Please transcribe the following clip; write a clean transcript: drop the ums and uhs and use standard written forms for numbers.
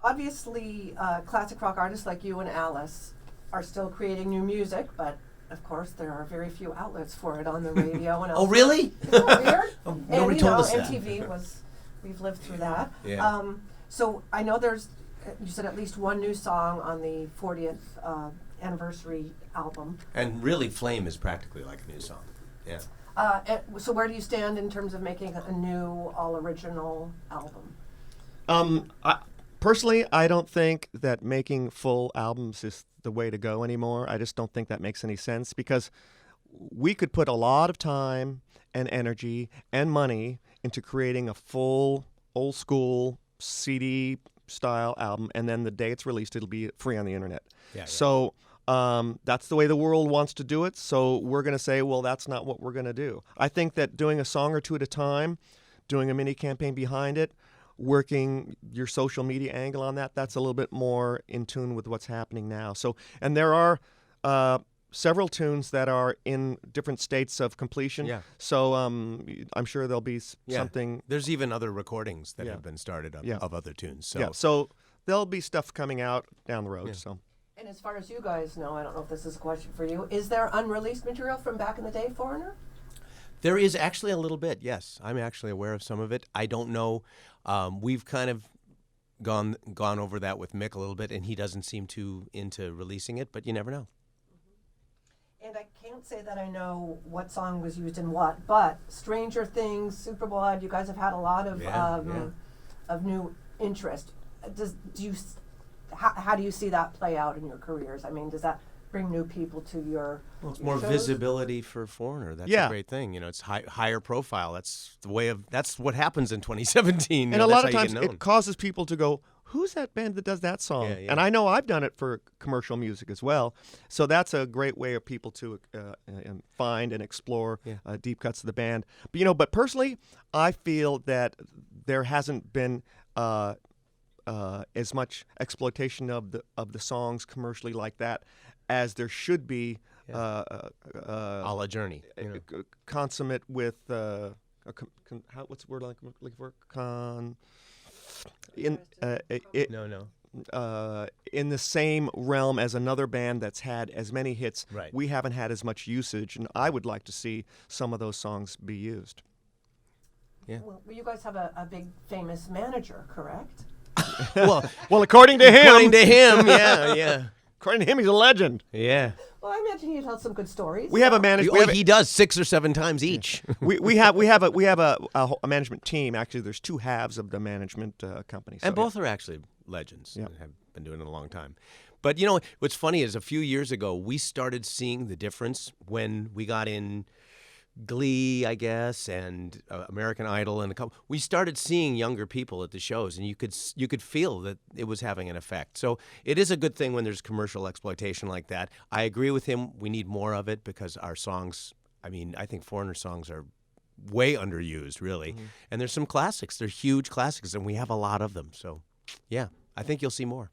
obviously, classic rock artists like you and Alice are still creating new music, but of course there are very few outlets for it on the radio and Oh, really? Isn't that weird? Nobody told us that. MTV was, we've lived through that. Yeah. So I know there's, you said at least one new song on the 40th anniversary album. And really, Flame is practically like a new song. Yeah. So where do you stand in terms of making a new all-original album? Personally, I don't think that making full albums is the way to go anymore. I just don't think that makes any sense because we could put a lot of time and energy and money into creating a full old school CD style album, and then the day it's released, it'll be free on the internet. Yeah. So that's the way the world wants to do it. So we're going to say, well, that's not what we're going to do. I think that doing a song or two at a time, doing a mini campaign behind it, working your social media angle on that, that's a little bit more in tune with what's happening now. So, and there are several tunes that are in different states of completion. Yeah. So I'm sure there'll be something. There's even other recordings that Yeah. have been started of, Yeah. of other tunes. So. Yeah. So there'll be stuff coming out down the road. Yeah. So. And as far as you guys know, I don't know if this is a question for you, is there unreleased material from back in the day, Foreigner? There is actually a little bit, yes. I'm actually aware of some of it. I don't know. We've kind of gone over that with Mick a little bit, and he doesn't seem too into releasing it, but you never know. And I can't say that I know what song was used in what, but Stranger Things, Superblood, you guys have had a lot of of new interest. How do you see that play out in your careers? I mean, does that bring new people to your Well, it's more shows? Visibility for Foreigner. That's a great thing. You know, it's higher profile. That's the way of. That's what happens in 2017. And you know, a lot that's of how you times get known. it causes people to go, who's that band that does that song? Yeah, yeah. And I know I've done it for commercial music as well. So that's a great way of people to find and explore deep cuts of the band. But, but personally, I feel that there hasn't been as much exploitation of the songs commercially like that as there should be. A la Journey. You know. Consummate with what's the word I'm looking for? In the same realm as another band that's had as many hits, Right. we haven't had as much usage, and I would like to see some of those songs be used. Yeah. Well, you guys have a big famous manager, correct? Well, According to him, yeah. according to him, he's a legend. Yeah. Well, I imagine you tell some good stories. We have a manager. He does 6 or 7 times each. we have a management team. Actually, there's 2 halves of the management company. So, And both are actually legends Yeah. and have been doing it a long time. But, what's funny is a few years ago, we started seeing the difference when we got in Glee, I guess, and American Idol, and a couple. We started seeing younger people at the shows, and you could feel that it was having an effect. So it is a good thing when there's commercial exploitation like that. I agree with him. We need more of it because our songs. I mean, I think Foreigner songs are way underused, really. Mm-hmm. And there's some classics. They're huge classics, and we have a lot of them. So, yeah, I think you'll see more.